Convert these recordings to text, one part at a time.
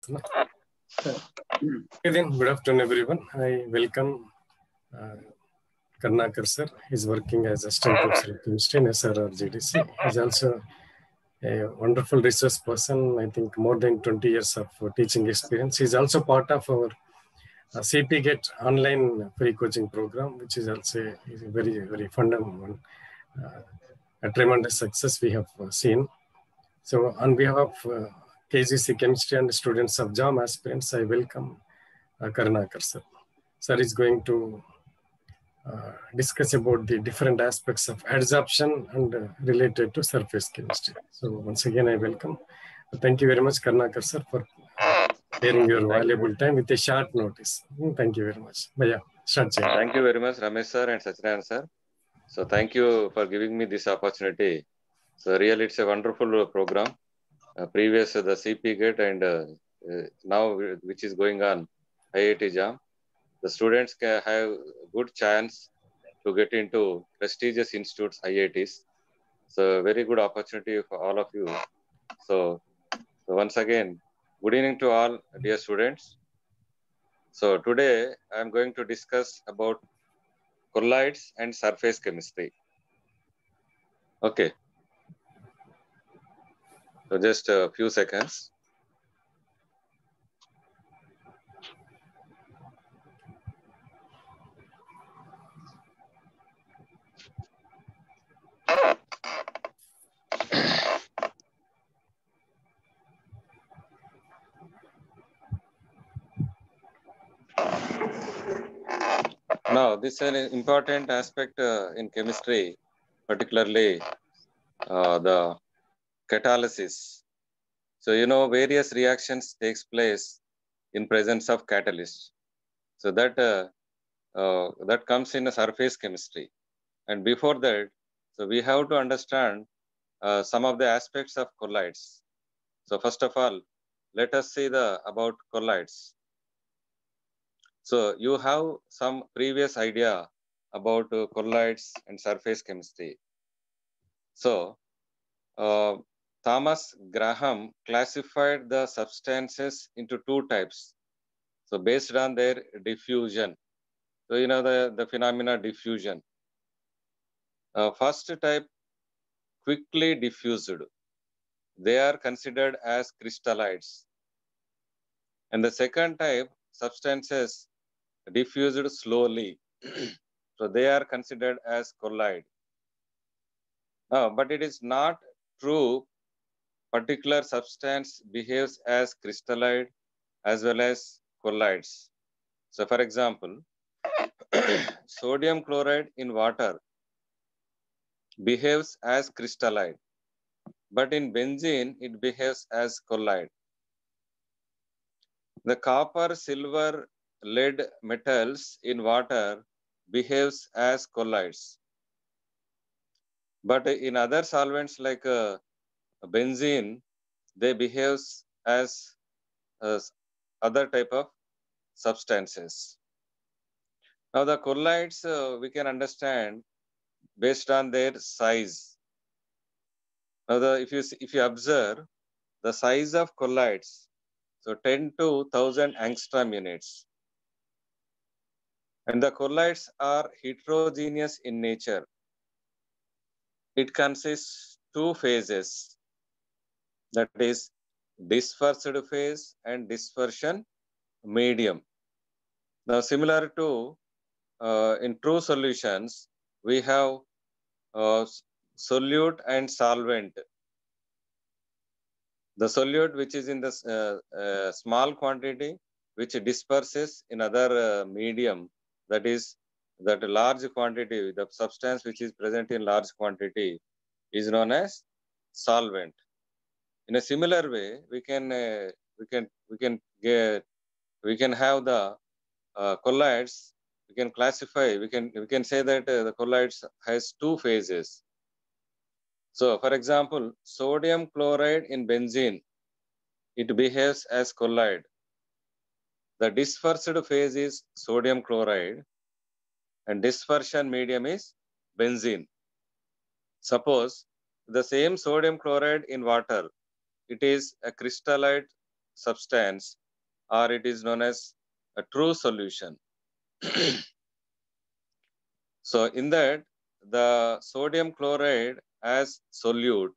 Good afternoon, everyone. I welcome Karnakar sir. He's working as assistant professor of chemistry in SRR GDC. He's also a wonderful research person. I think more than 20 years of teaching experience. He's also part of our CP GET online free coaching program, which is also a very, very fundamental one. A tremendous success we have seen. So on behalf of KGC Chemistry and students of JAM aspirants, I welcome Karnakar sir. Sir is going to discuss about the different aspects of adsorption and related to surface chemistry. So once again, I welcome. Thank you very much, Karnakar sir, for sharing your valuable time with a short notice. Thank you very much. Yeah, thank you very much, Ramesh sir and Satyanarayana sir. So thank you for giving me this opportunity. So really, it's a wonderful program. Previous the CP GET and now which is going on IIT JAM. The students can have good chance to get into prestigious institutes, IITs. So very good opportunity for all of you. So once again, good evening to all dear students. So today I am going to discuss about colloids and surface chemistry. Okay. So just a few seconds. Now, this is an important aspect in chemistry, particularly the catalysis. So, various reactions takes place in presence of catalyst. So that comes in a surface chemistry. And before that, so we have to understand some of the aspects of colloids. So first of all, let us see about colloids. So you have some previous idea about colloids and surface chemistry. So Thomas Graham classified the substances into two types. So based on their diffusion. So the phenomena diffusion. First type, quickly diffused. They are considered as crystalloids. And the second type, substances diffused slowly. So they are considered as colloid. But it is not true particular substance behaves as crystalloid as well as colloids. So for example, sodium chloride in water behaves as crystalloid, but in benzene it behaves as colloid. The copper, silver, lead metals in water behaves as colloids. But in other solvents like benzene, they behaves as other type of substances. Now the colloids we can understand based on their size. Now if you observe the size of colloids, so 10 to 1000 angstrom units. And the colloids are heterogeneous in nature. It consists two phases, that is dispersed phase and dispersion medium. Now similar to in true solutions, we have solute and solvent. The solute which is in the small quantity, which disperses in other medium, that is that large quantity, the substance which is present in large quantity is known as solvent. In a similar way, we can have the colloids. We can classify. We can say that the colloids has two phases. So, for example, sodium chloride in benzene, it behaves as colloid. The dispersed phase is sodium chloride, and dispersion medium is benzene. Suppose the same sodium chloride in water, it is a crystalloid substance, or it is known as a true solution. So in that, the sodium chloride as solute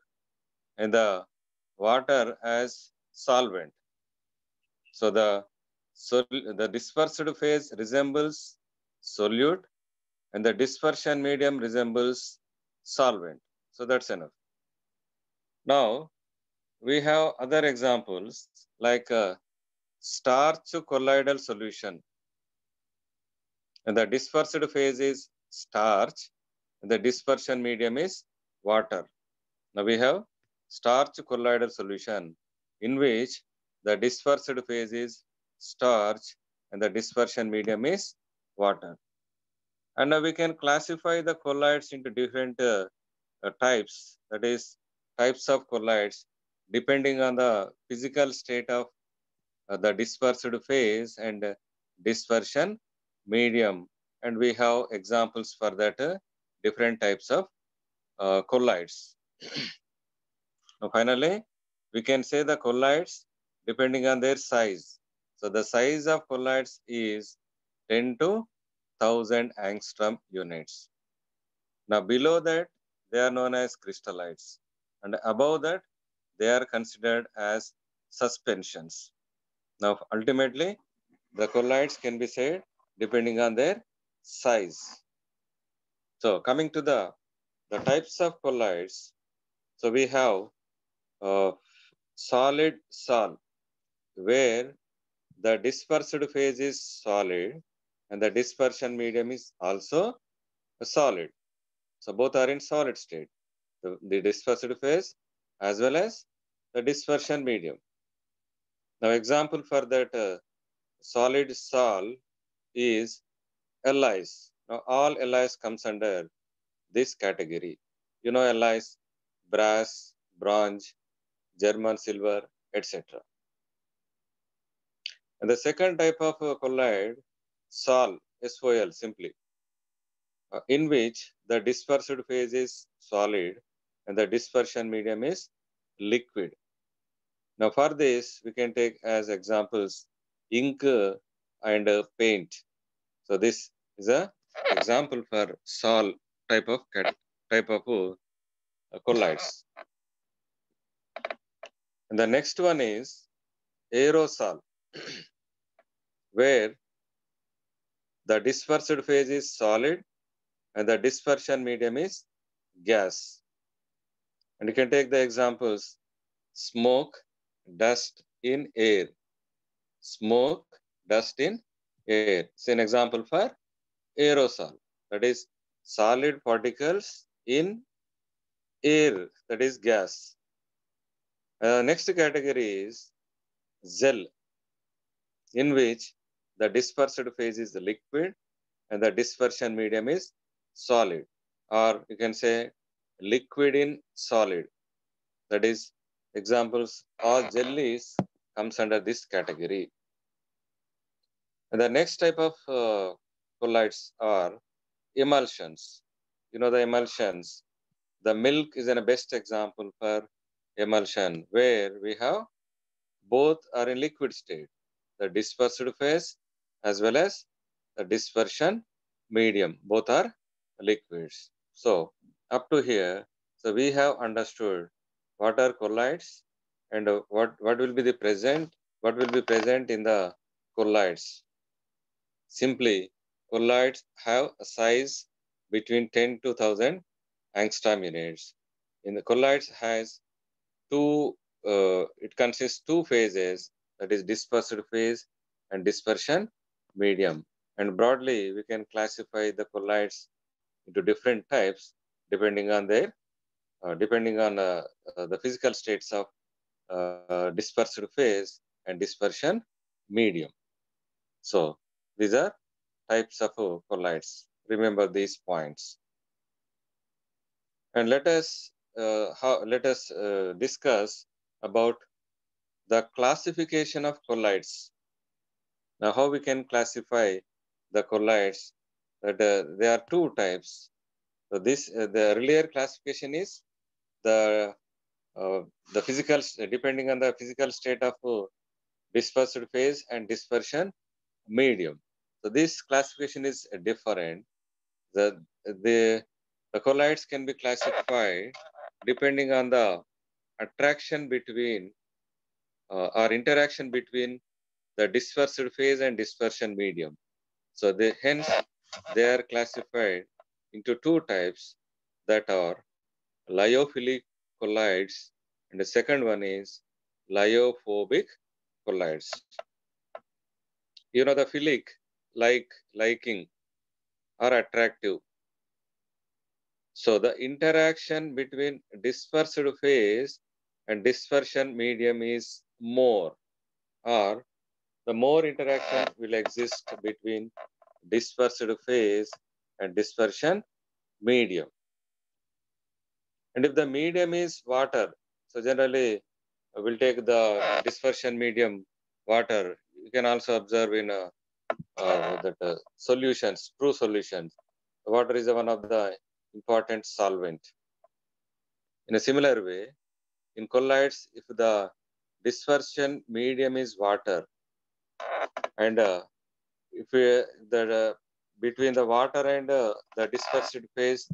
and the water as solvent. So the dispersed phase resembles solute and the dispersion medium resembles solvent. So that's enough. Now we have other examples like a starch colloidal solution. And the dispersed phase is starch and the dispersion medium is water. Now we have starch colloidal solution in which the dispersed phase is starch and the dispersion medium is water. And now we can classify the colloids into different types, that is types of colloids depending on the physical state of the dispersed phase and dispersion medium. And we have examples for that different types of colloids. Now, finally, we can say the colloids depending on their size. So the size of colloids is 10 to 1000 angstrom units. Now below that, they are known as crystalloids. And above that, they are considered as suspensions. Now ultimately, the colloids can be said depending on their size. So coming to the types of colloids, so we have solid sol, where the dispersed phase is solid and the dispersion medium is also a solid. So both are in solid state, the dispersed phase as well as the dispersion medium. Now example for that solid sol is alloys. Now all alloys comes under this category. You know alloys, brass, bronze, German silver, etc. And the second type of colloid, sol, SOL simply, in which the dispersed phase is solid and the dispersion medium is liquid. Now for this, we can take as examples ink and paint. So this is a example for sol type of colloids. And the next one is aerosol, where the dispersed phase is solid and the dispersion medium is gas. And you can take the examples smoke, dust in air. Smoke, dust in air. It's an example for aerosol, that is solid particles in air, that is gas. Next category is gel, in which the dispersed phase is liquid and the dispersion medium is solid, or you can say liquid in solid. That is examples, all jellies comes under this category. And the next type of colloids are emulsions. You know the emulsions. The milk is a best example for emulsion, where we have both are in liquid state, the dispersed phase as well as the dispersion medium, both are liquids. So up to here, so we have understood what are colloids and what will be present in the colloids. Simply, colloids have a size between 10 to 1000 angstrom units. In the colloids has it consists two phases, that is dispersed phase and dispersion medium. And broadly, we can classify the colloids into different types depending on their the physical states of dispersed phase and dispersion medium. So these are types of colloids. Remember these points. And let us discuss about the classification of colloids. Now, how we can classify the colloids? That there are two types. So this the earlier classification is the physical, depending on the physical state of dispersed phase and dispersion medium. So this classification is different. The colloids can be classified depending on the attraction between or interaction between the dispersed phase and dispersion medium. So hence they are classified into two types, that are lyophilic colloids, and the second one is lyophobic colloids. You know, the philic, liking, or attractive. So the interaction between dispersed phase and dispersion medium is more, or the more interaction will exist between dispersed phase and dispersion medium. And if the medium is water, so generally we'll take the dispersion medium water. You can also observe in solutions, true solutions. Water is one of the important solvent. In a similar way, in colloids, if the dispersion medium is water, and if between the water and the dispersed phase,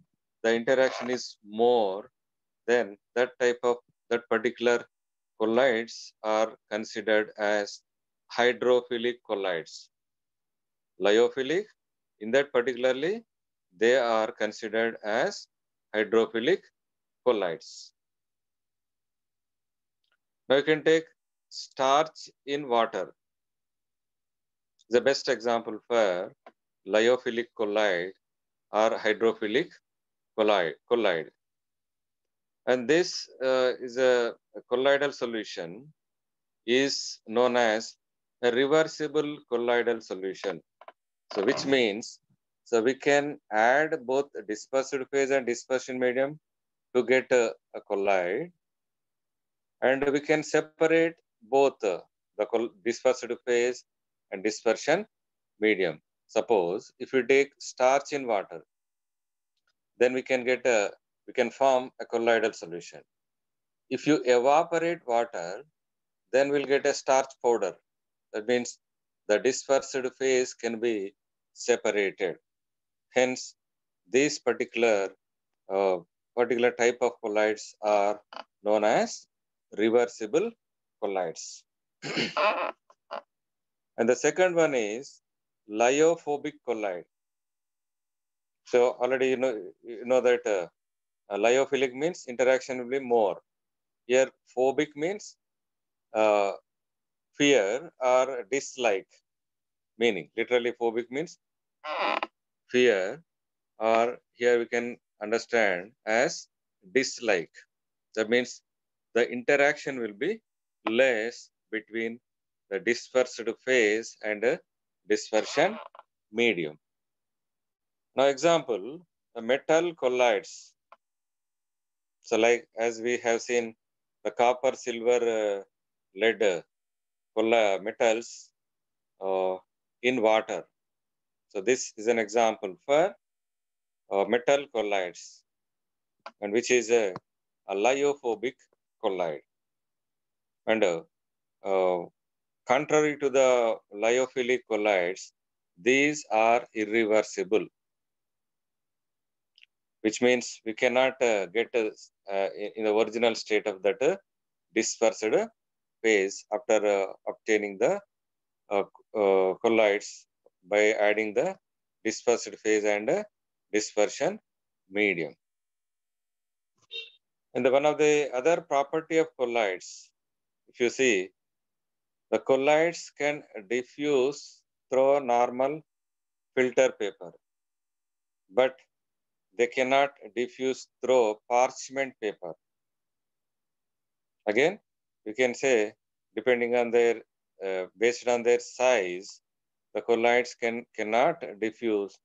the interaction is more, then that particular colloids are considered as hydrophilic colloids. Lyophilic, in that particularly, they are considered as hydrophilic colloids. Now you can take starch in water. The best example for lyophilic colloid or hydrophilic colloid. And this is a colloidal solution is known as a reversible colloidal solution. So which means, so we can add both dispersed phase and dispersion medium to get a colloid, and we can separate both the dispersed phase and dispersion medium. Suppose if we take starch in water, then we can form a colloidal solution. If you evaporate water, then we'll get a starch powder. That means the dispersed phase can be separated. Hence, these particular type of colloids are known as reversible colloids. And the second one is lyophobic colloid. So already you know that lyophilic means interaction will be more. Here phobic means fear or dislike. Meaning literally phobic means fear, or here we can understand as dislike. That means the interaction will be less between the dispersed phase and dispersion medium. Now example, the metal colloids. So like as we have seen the copper, silver, lead metals in water. So this is an example for metal colloids, and which is a lyophobic colloid. And contrary to the lyophilic colloids, these are irreversible, which means we cannot get in the original state of that dispersed phase after obtaining the colloids by adding the dispersed phase and dispersion medium. And one of the other property of colloids, if you see, the colloids can diffuse through normal filter paper, but they cannot diffuse through parchment paper. Again, you can say, depending on their, based on their size, the colloids cannot diffuse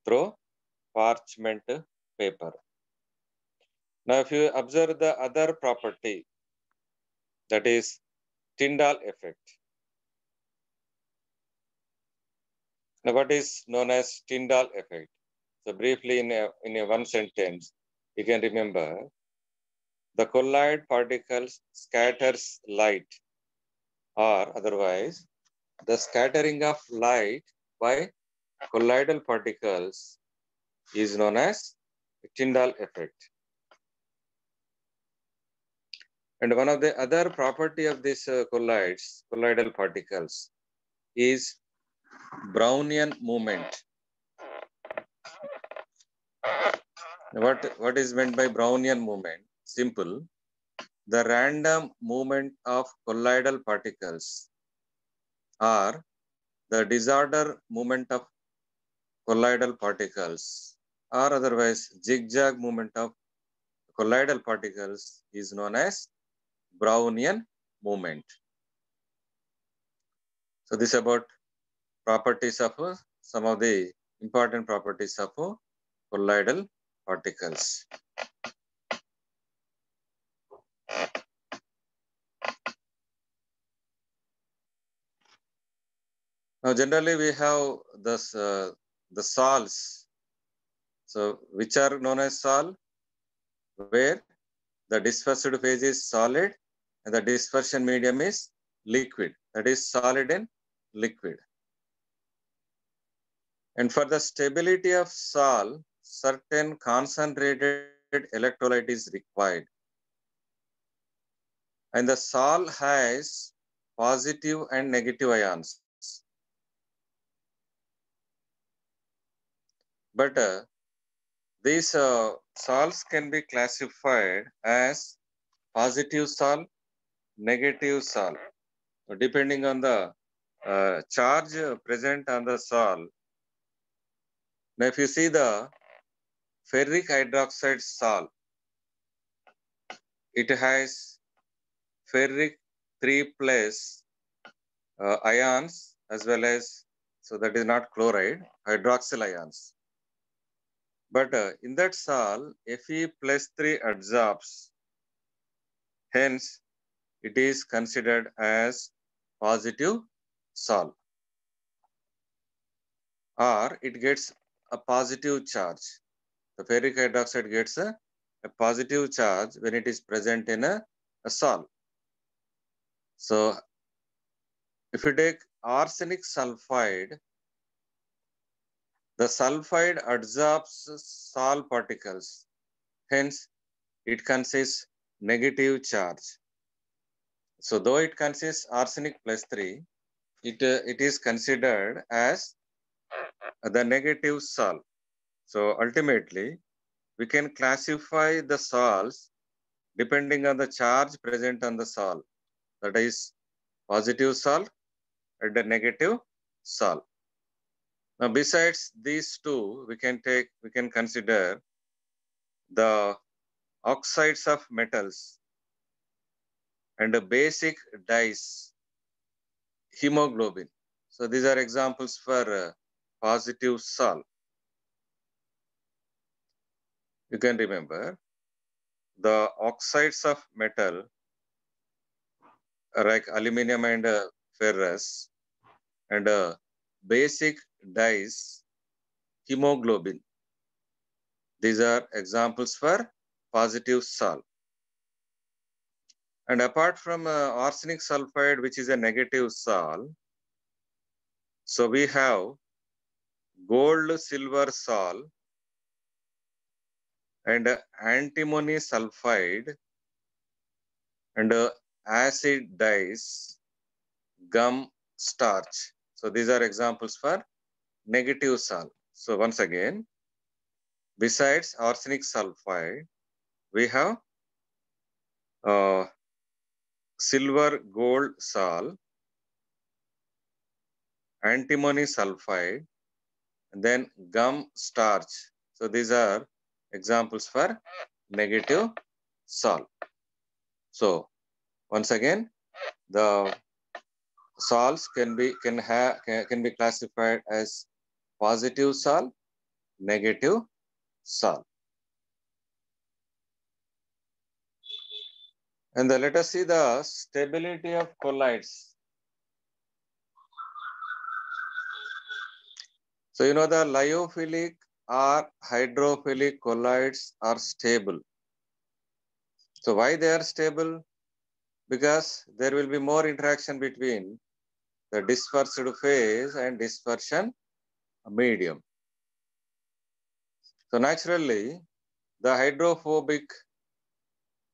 through parchment paper. Now, if you observe the other property, that is Tyndall effect. Now, what is known as Tyndall effect? So, briefly, in a one sentence, you can remember the colloid particles scatters light or otherwise the scattering of light by colloidal particles is known as Tyndall effect. And one of the other property of these colloidal particles, is Brownian movement. What is meant by Brownian movement? Simple. The random movement of colloidal particles, or the disorder movement of colloidal particles, or otherwise zigzag movement of colloidal particles, is known as Brownian movement. So this is about properties of some of the important properties of colloidal particles. Now, generally we have this the sols. So, which are known as sol, where the dispersed phase is solid and the dispersion medium is liquid. That is solid and liquid. And for the stability of sol, certain concentrated electrolyte is required. And the sol has positive and negative ions. But these sols can be classified as positive sol, negative sol, depending on the charge present on the sol. Now, if you see the ferric hydroxide sol, it has ferric 3+ ions, as well as, so that is not chloride, hydroxyl ions. But in that sol, Fe+3 adsorbs. Hence, it is considered as positive sol, or it gets a positive charge. The ferric hydroxide gets a positive charge when it is present in a sol. So, if you take arsenic sulfide, the sulfide adsorbs sol particles. Hence, it consists negative charge. So, though it consists arsenic +3, it is considered as the negative sol. So, ultimately, we can classify the sols depending on the charge present on the sol. That is positive sol and the negative sol. Now, besides these two, we can consider the oxides of metals and the basic dyes, hemoglobin. So these are examples for positive sol. You can remember the oxides of metal, like aluminum and ferrous, and basic dyes, hemoglobin. These are examples for positive sol. And apart from arsenic sulfide, which is a negative sol, so we have gold silver sol and antimony sulfide and acid dyes, gum starch. So these are examples for negative sol. So once again, besides arsenic sulfide, we have silver gold sol, antimony sulfide, and then gum starch. So these are examples for negative sol. So once again, the sols can be classified as positive sol, negative sol. And let us see the stability of colloids. So you know the lyophilic or hydrophilic colloids are stable. So why they are stable? because there will be more interaction between the dispersed phase and dispersion medium. So naturally, the hydrophobic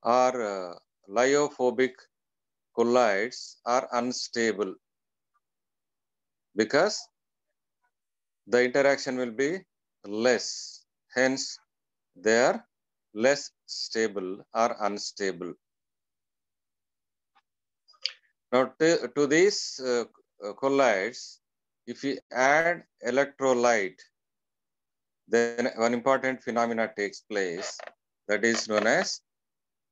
or lyophobic colloids are unstable because the interaction will be less. Hence, they are less stable or unstable. Now, to these colloids, if we add electrolyte, then one important phenomena takes place that is known as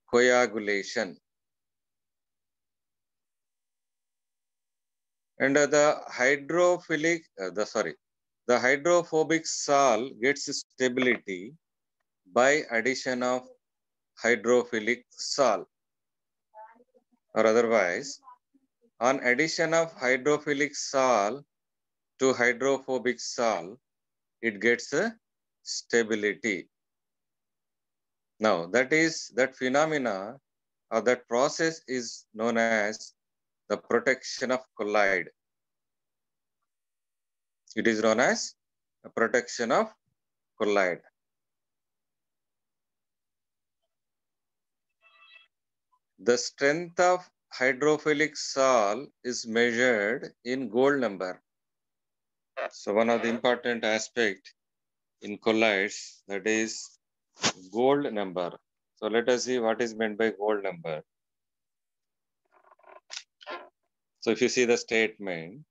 coagulation. And the hydrophobic sol gets stability by addition of hydrophilic sol, or otherwise, on addition of hydrophilic sol to hydrophobic sol, it gets a stability. Now, that phenomena or that process is known as the protection of colloid. It is known as a protection of colloid. The strength of hydrophilic sol is measured in gold number. So one of the important aspect in colloids, that is gold number. So let us see what is meant by gold number. So if you see the statement,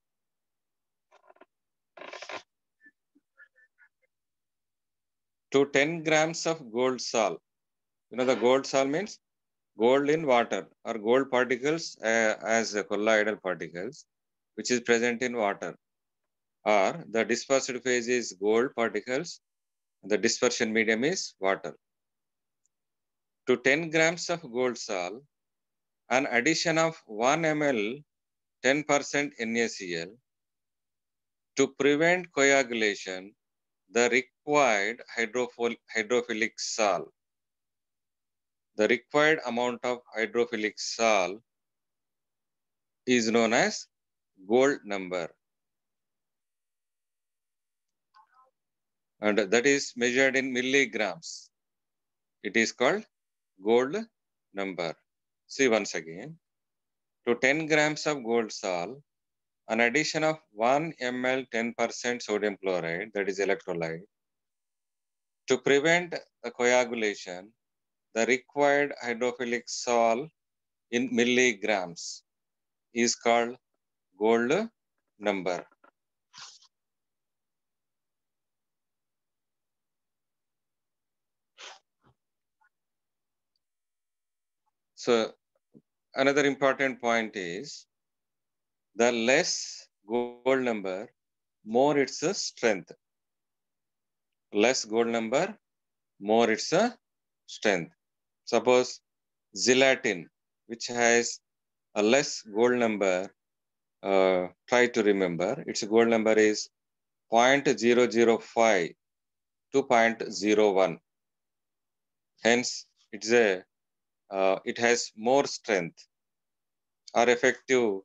to 10 grams of gold sol, the gold sol means gold in water or gold particles as colloidal particles, which is present in water, or the dispersed phase is gold particles, the dispersion medium is water. To 10 grams of gold sol, an addition of 1 ml 10% NaCl to prevent coagulation, the required hydrophilic sol. The required amount of hydrophilic sol is known as gold number. And that is measured in milligrams. It is called gold number. See once again, to 10 grams of gold sol, an addition of 1 ml 10% sodium chloride, that is electrolyte, to prevent a coagulation, the required hydrophilic sol in milligrams is called gold number. So another important point is the less gold number, more its strength. Less gold number, more its strength. Suppose gelatin, which has a less gold number, try to remember, its gold number is 0.005 to 0.01. Hence, it has more strength or effective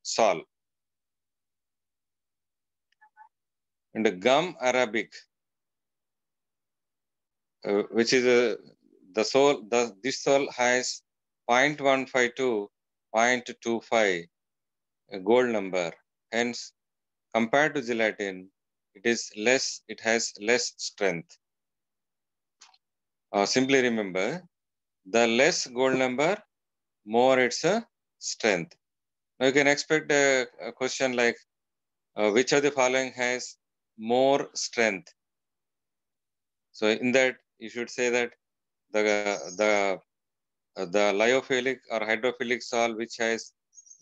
sol. And the gum arabic, which is this sol has 0.15 to 0.25 gold number. Hence, compared to gelatin, it has less strength. Simply remember, the less gold number, more its strength. Now you can expect a question like, which of the following has more strength? So in that, you should say that the lyophilic or hydrophilic sol, which has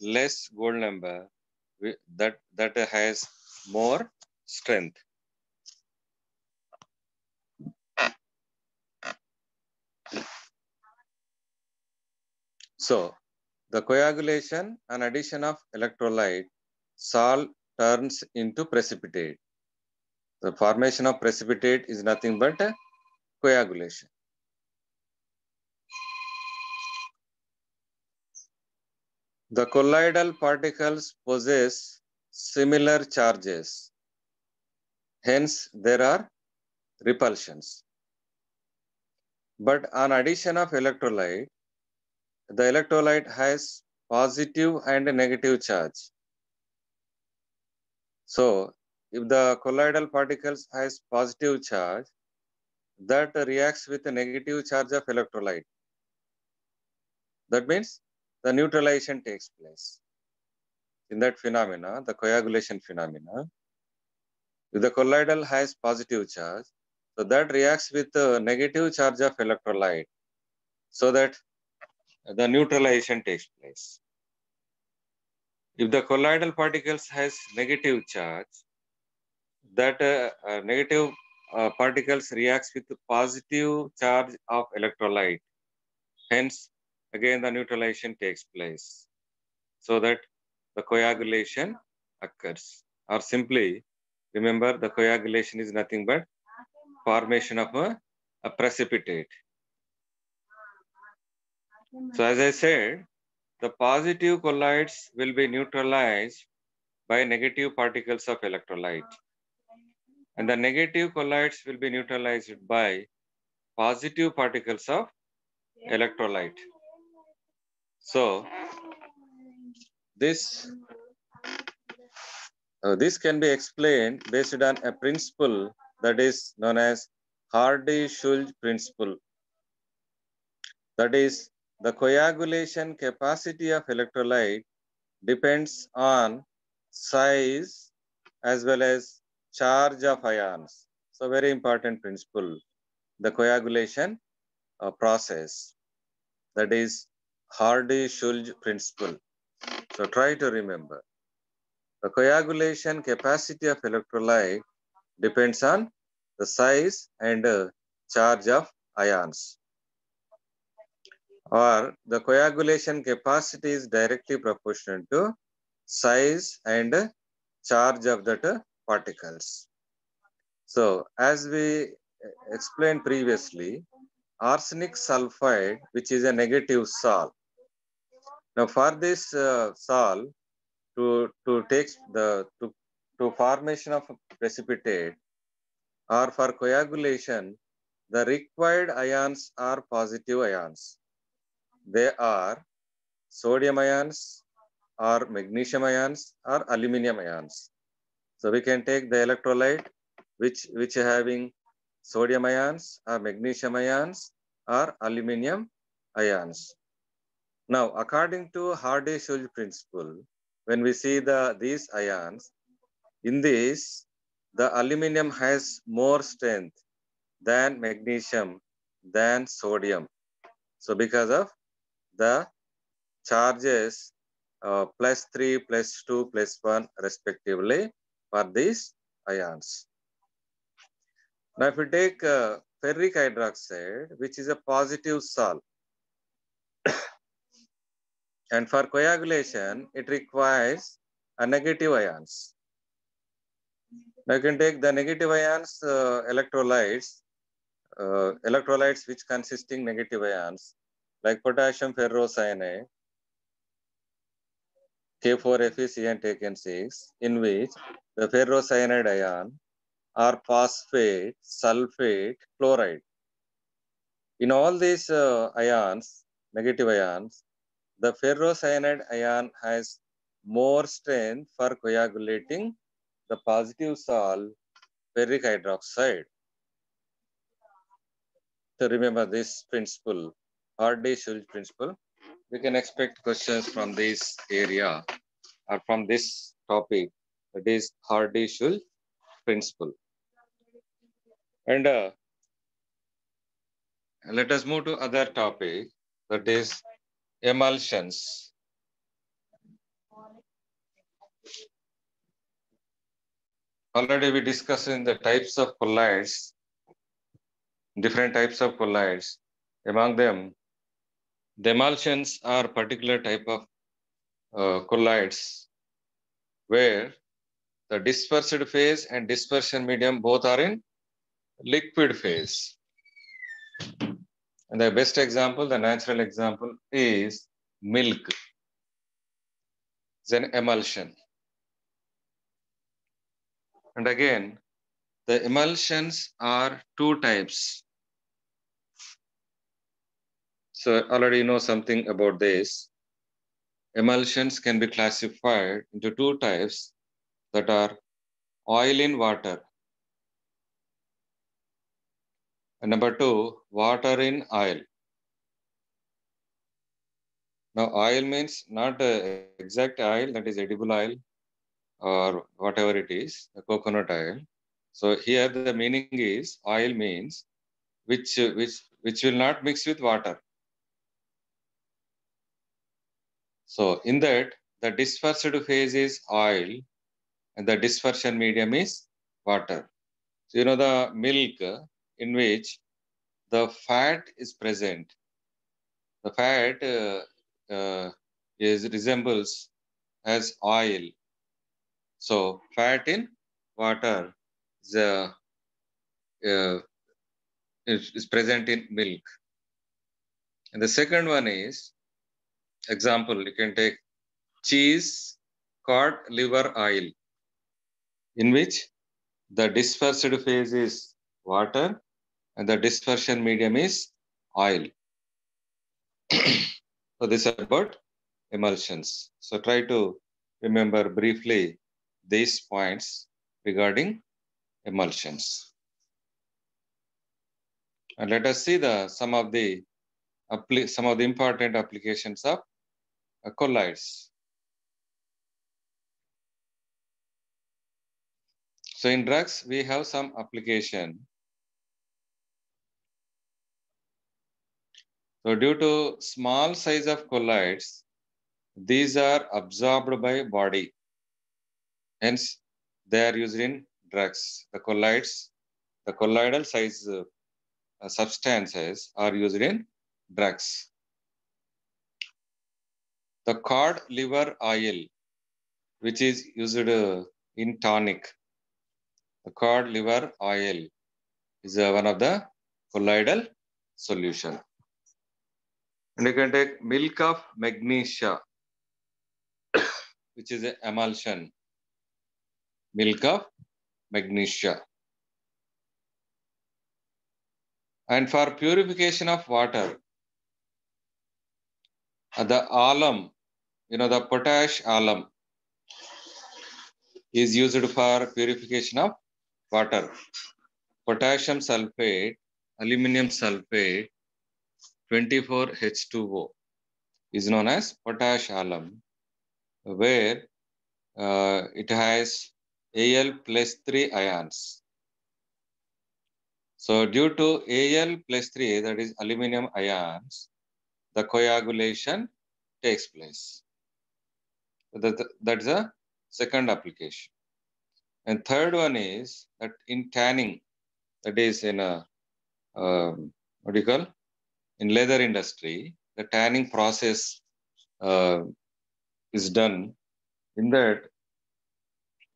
less gold number, that has more strength. So the coagulation and addition of electrolyte, sol turns into precipitate. The formation of precipitate is nothing but coagulation. The colloidal particles possess similar charges. Hence, there are repulsions. But on addition of electrolyte, the electrolyte has positive and negative charge. So, if the colloidal particles has positive charge, that reacts with the negative charge of electrolyte. That means the neutralization takes place. In that phenomena, the coagulation phenomena, if the colloidal has positive charge, so that reacts with the negative charge of electrolyte, so that the neutralization takes place. If the colloidal particles has negative charge, that negative particles reacts with the positive charge of electrolyte. Hence, again the neutralization takes place, so that the coagulation occurs. Or simply, remember the coagulation is nothing but formation of a precipitate. So as I said, the positive colloids will be neutralized by negative particles of electrolyte. And the negative colloids will be neutralized by positive particles of electrolyte. So this can be explained based on a principle that is known as Hardy-Schulze principle. That is, the coagulation capacity of electrolyte depends on size as well as charge of ions. So very important principle, the coagulation process, that is Hardy-Schulze principle. So try to remember. The coagulation capacity of electrolyte depends on the size and charge of ions. Or the coagulation capacity is directly proportional to size and charge of that particles. So as we explained previously, arsenic sulfide, which is a negative salt. Now for this salt to take the to formation of a precipitate or for coagulation, the required ions are positive ions. They are sodium ions or magnesium ions or aluminum ions. So we can take the electrolyte which having sodium ions or magnesium ions or aluminum ions. Now, according to Hardy-Schulze principle, when we see these ions, in this, the aluminum has more strength than magnesium, than sodium. So because of the charges +3, +2, +1 respectively for these ions. Now if we take ferric hydroxide, which is a positive salt, and for coagulation, it requires a negative ions. Now you can take the negative ions electrolytes which consisting negative ions like potassium ferrocyanide, K4Fe taken 6, in which the ferrocyanide ion or phosphate, sulfate, chloride. In all these ions, negative ions, the ferrocyanide ion has more strength for coagulating the positive salt ferric hydroxide. So remember this principle, Hardy-Schulze principle. We can expect questions from this area or from this topic, that is Hardy-Schulze principle. And let us move to other topic, that is emulsions. Already we discussed in the types of colloids, different types of colloids. Among them, the emulsions are particular type of colloids where the dispersed phase and dispersion medium both are in liquid phase. And the best example, the natural example is milk. is an emulsion. And again, the emulsions are two types. So already you know something about this. Emulsions can be classified into two types, that are oil in water. And number two, water in oil. Now, oil means not exact oil, that is edible oil or whatever it is, the coconut oil. So here the meaning is oil means which will not mix with water. So in that, the dispersed phase is oil and the dispersion medium is water. So you know the milk in which the fat is present. The fat resembles as oil. So fat in water is, uh, is present in milk. And the second one is, example, you can take cheese, cod, liver oil, in which the dispersed phase is water and the dispersion medium is oil. So this is about emulsions. So try to remember briefly these points regarding emulsions. And let us see some of the important applications of colloids. So in drugs, we have some application. So due to small size of colloids, these are absorbed by body. Hence, they are used in drugs. The colloidal size substances are used in drugs. The cod liver oil, which is used in tonic. The cod liver oil is one of the colloidal solution. And you can take milk of magnesia, which is an emulsion. Milk of magnesia. And for purification of water, the alum, the potash alum is used for purification of water. Potassium sulfate, aluminum sulfate, 24H2O is known as potash alum, where it has Al plus 3 ions. So due to Al plus 3, that is aluminum ions, the coagulation takes place. That's the second application. And third one is that in tanning, that is in what do you call? In leather industry, the tanning process is done. In that,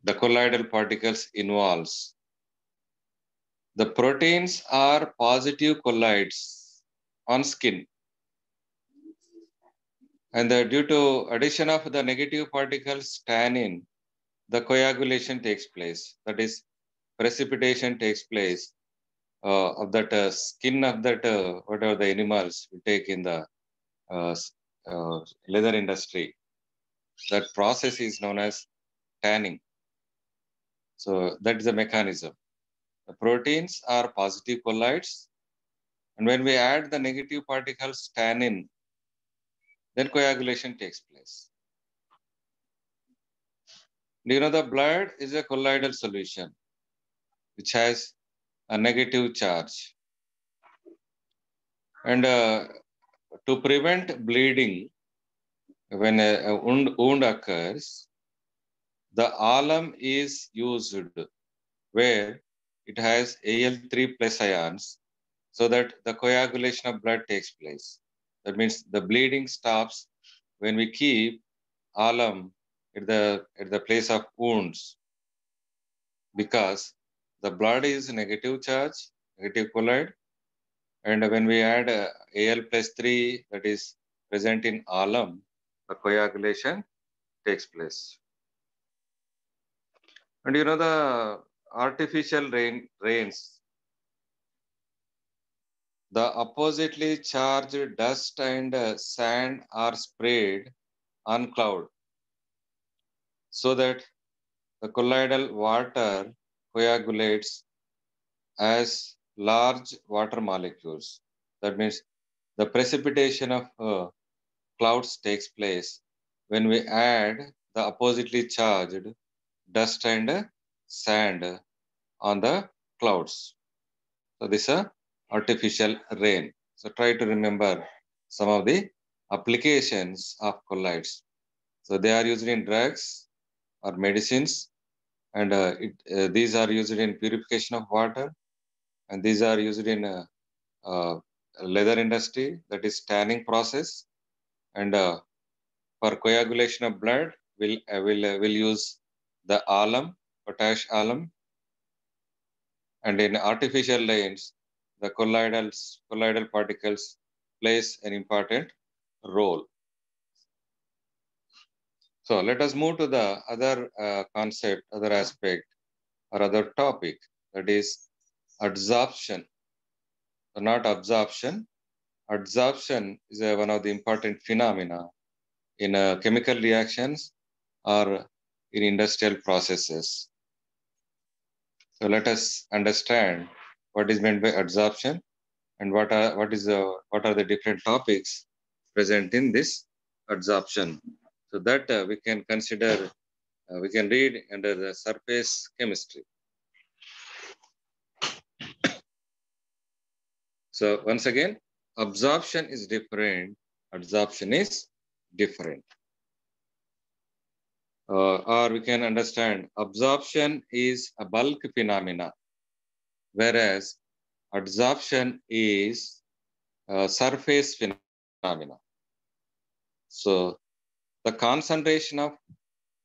the colloidal particles involves. The proteins are positive colloids on skin. And due to addition of the negative particles tannin, the coagulation takes place. That is, precipitation takes place of that skin of that whatever the animals we take in the leather industry. That process is known as tanning. So that is the mechanism. The proteins are positive colloids, and when we add the negative particles tannin, then coagulation takes place. The blood is a colloidal solution which has a negative charge. And to prevent bleeding, when a wound occurs, the alum is used where it has Al3 plus ions so that the coagulation of blood takes place. That means the bleeding stops when we keep alum at the place of wounds, because the blood is negative charge, negative colloid, and when we add Al plus 3 that is present in alum, the coagulation takes place. And you know the artificial rains, the oppositely charged dust and sand are sprayed on cloud so that the colloidal water coagulates as large water molecules. That means the precipitation of clouds takes place when we add the oppositely charged dust and sand on the clouds. So this is a artificial rain. So try to remember some of the applications of colloids. So they are used in drugs or medicines, and these are used in purification of water, and these are used in uh, leather industry, that is tanning process, and for coagulation of blood, we'll use the alum, potash alum, and in artificial rains, the colloidal particles plays an important role. So let us move to the other concept, other aspect, or other topic, that is adsorption. So not absorption. Adsorption is one of the important phenomena in chemical reactions or in industrial processes. So let us understand what is meant by adsorption and what are the different topics present in this adsorption. So that we can consider, we can read under the surface chemistry. So once again, absorption is different, adsorption is different. Or we can understand absorption is a bulk phenomena, whereas adsorption is a surface phenomena. So the concentration of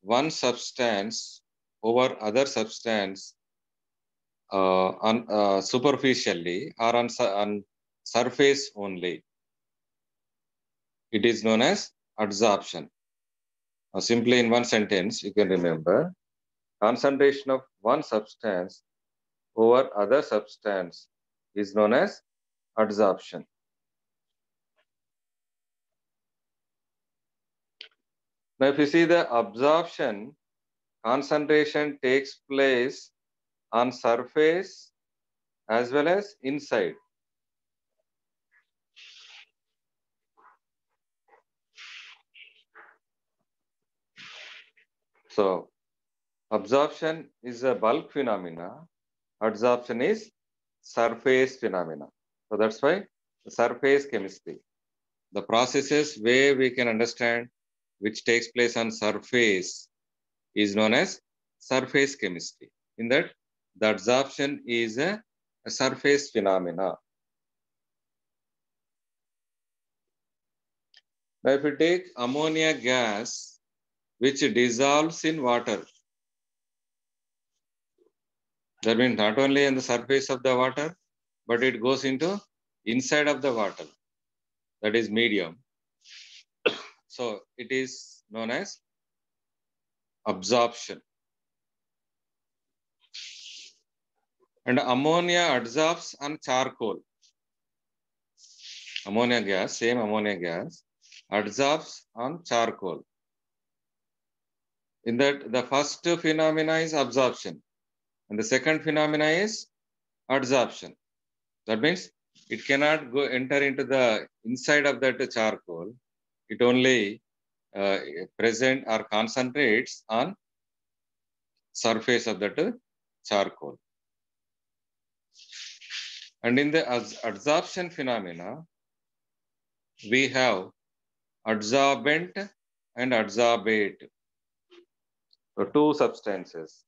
one substance over other substance superficially or on surface only, it is known as adsorption. Simply in one sentence, you can remember concentration of one substance over other substance is known as adsorption. Now, if you see the absorption, concentration takes place on surface as well as inside. So, absorption is a bulk phenomena. Adsorption is surface phenomena. So that's why the surface chemistry, the processes where we can understand which takes place on surface is known as surface chemistry. In that, the adsorption is a surface phenomena. Now, if you take ammonia gas, which dissolves in water, that means not only on the surface of the water, but it goes into inside of the water, that is medium. So it is known as absorption. And ammonia adsorbs on charcoal. Ammonia gas, same ammonia gas, adsorbs on charcoal. In that, the first phenomena is absorption, and the second phenomena is adsorption. That means it cannot go enter into the inside of that charcoal. It only present or concentrates on surface of that charcoal. And in the adsorption phenomena, we have adsorbent and adsorbate, so two substances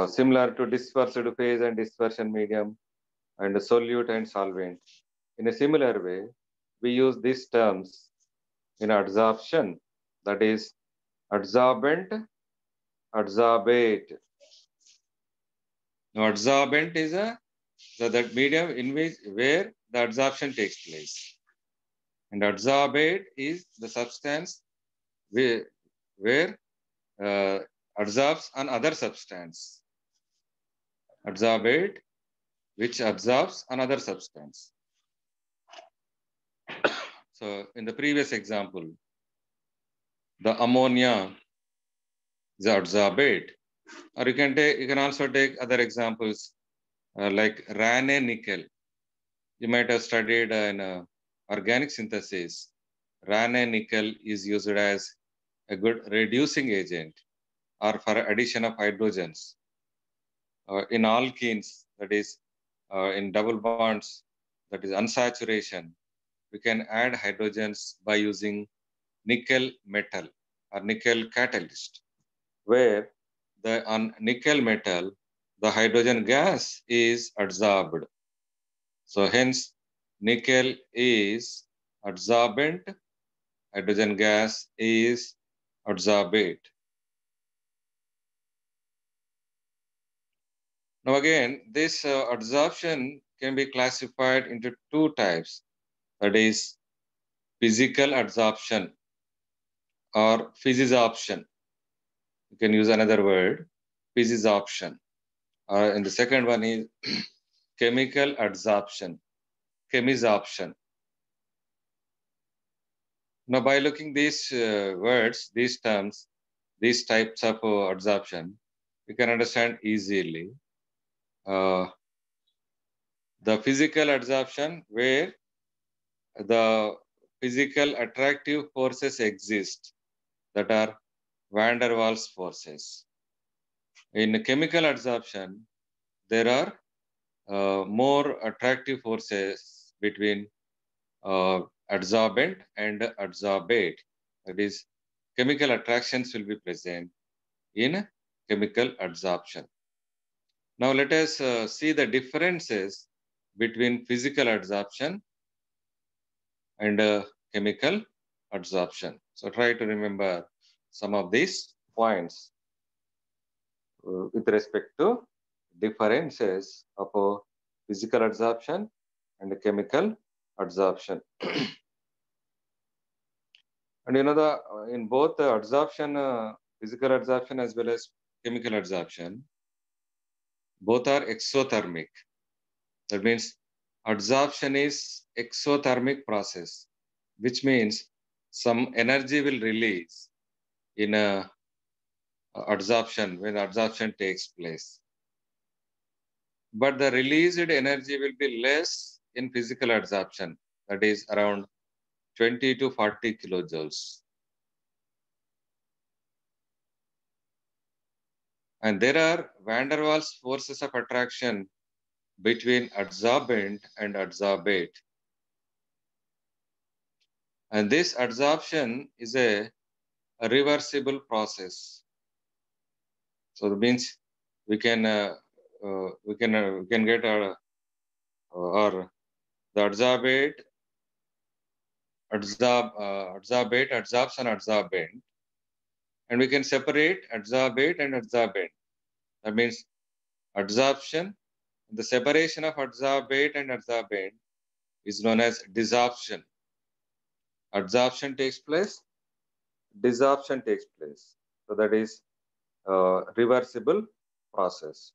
similar to dispersed phase and dispersion medium and solute and solvent. In a similar way, we use these terms in adsorption, that is adsorbent, adsorbate. Now, adsorbent is that medium in which where the adsorption takes place, and adsorbate is the substance where absorbs another substance. Adsorbate, which absorbs another substance. So in the previous example, the ammonia is adsorbate. Or you can also take other examples like Ranne nickel. You might have studied in organic synthesis. Ranne nickel is used as a good reducing agent or for addition of hydrogens. In alkenes, that is in double bonds, that is unsaturation, we can add hydrogens by using nickel metal or nickel catalyst, where on nickel metal, the hydrogen gas is adsorbed. So hence, nickel is adsorbent, hydrogen gas is adsorbate. Now again, this adsorption can be classified into two types. That is physical adsorption or physisorption. You can use another word, physisorption. And the second one is chemical adsorption, chemisorption. Now, by looking these words, these terms, these types of adsorption, you can understand easily. The physical adsorption, where the physical attractive forces exist, that are van der Waals forces. In chemical adsorption, there are more attractive forces between adsorbent and adsorbate. That is, chemical attractions will be present in chemical adsorption. Now let us see the differences between physical adsorption and chemical adsorption. So try to remember some of these points with respect to differences of physical adsorption and chemical adsorption. And you know, in both the adsorption, physical adsorption as well as chemical adsorption, both are exothermic. That means adsorption is exothermic process, which means some energy will release in a adsorption when adsorption takes place. But the released energy will be less in physical adsorption, that is around 20 to 40 kilojoules. And there are van der Waals forces of attraction between adsorbent and adsorbate. And this adsorption is a reversible process. So that means we can get or the adsorbate adsorbs and adsorbent, and we can separate adsorbate and adsorbent. That means adsorption, the separation of adsorbate and adsorbent is known as desorption. Adsorption takes place, desorption takes place. So that is a reversible process.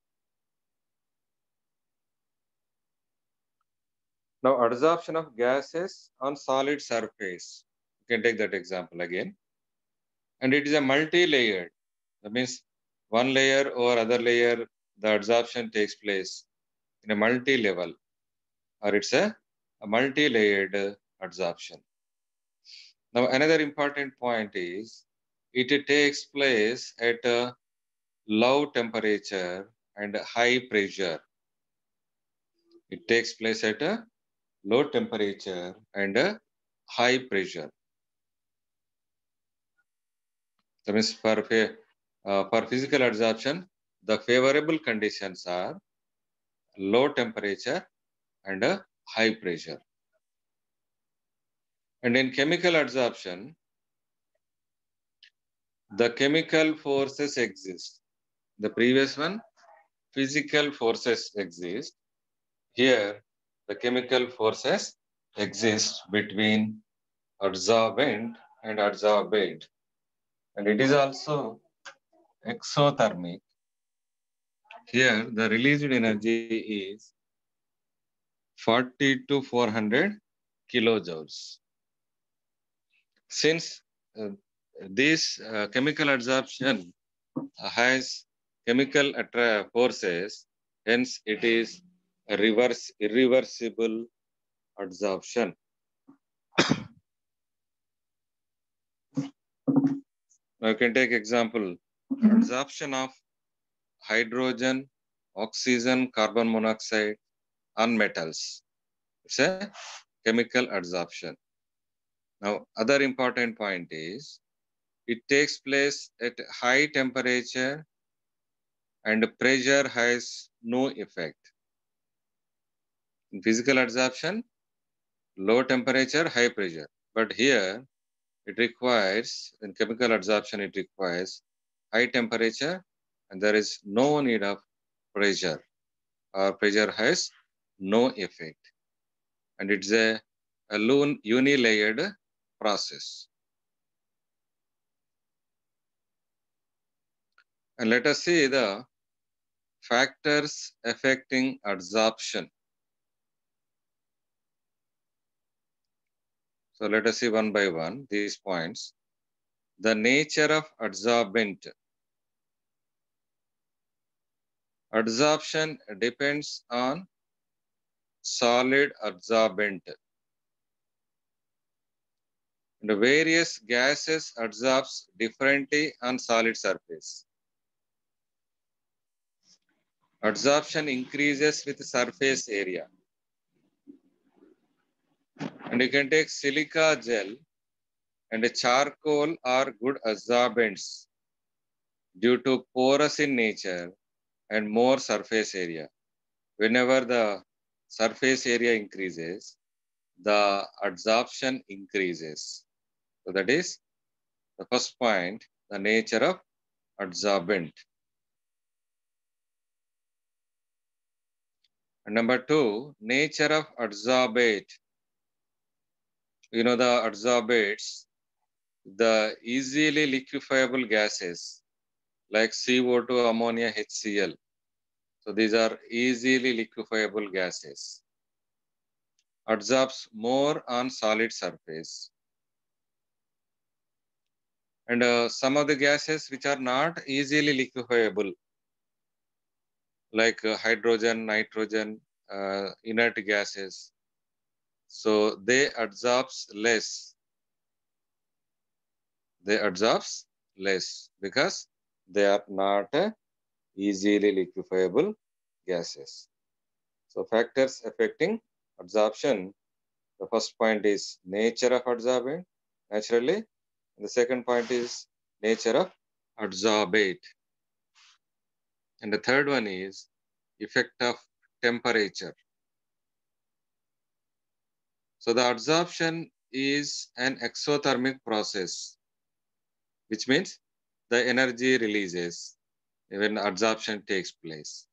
Now, adsorption of gases on solid surface. You can take that example again. And it is a multi-layered. That means one layer or other layer, the adsorption takes place in a multi-level, or it's a multi-layered adsorption. Now, another important point is it takes place at a low temperature and high pressure. It takes place at a low temperature and a high pressure. That means for physical adsorption, the favorable conditions are low temperature and a high pressure. And in chemical adsorption, the chemical forces exist. The previous one, physical forces exist. Here, the chemical forces exist between adsorbent and adsorbate. and it is also exothermic. Here, the released energy is 40 to 400 kilojoules. Since this chemical absorption has chemical forces, hence it is a irreversible absorption. Now you can take example, absorption of hydrogen, oxygen, carbon monoxide on metals. It's a chemical absorption. Now, other important point is it takes place at high temperature and pressure has no effect. In physical absorption, low temperature, high pressure. But here, it requires, in chemical absorption, it requires high temperature and there is no need of pressure, or pressure has no effect. And it's a unilayered process. And let us see the factors affecting absorption. So let us see one by one these points. The nature of adsorbent. Adsorption depends on solid adsorbent. The various gases adsorbs differently on solid surface. Adsorption increases with surface area. And you can take silica gel and charcoal are good adsorbents due to porous in nature and more surface area. Whenever the surface area increases, the adsorption increases. So that is the first point, the nature of adsorbent. And number two, nature of adsorbate. You know the adsorbates, the easily liquefiable gases like CO2, ammonia, HCl. So these are easily liquefiable gases. Adsorbs more on solid surface. And some of the gases which are not easily liquefiable, like hydrogen, nitrogen, inert gases. So they adsorbs less. They adsorbs less because they are not easily liquefiable gases. So factors affecting adsorption. The first point is nature of adsorbent, naturally. And the second point is nature of adsorbate. And the third one is effect of temperature. So the adsorption is an exothermic process, which means the energy releases when adsorption takes place.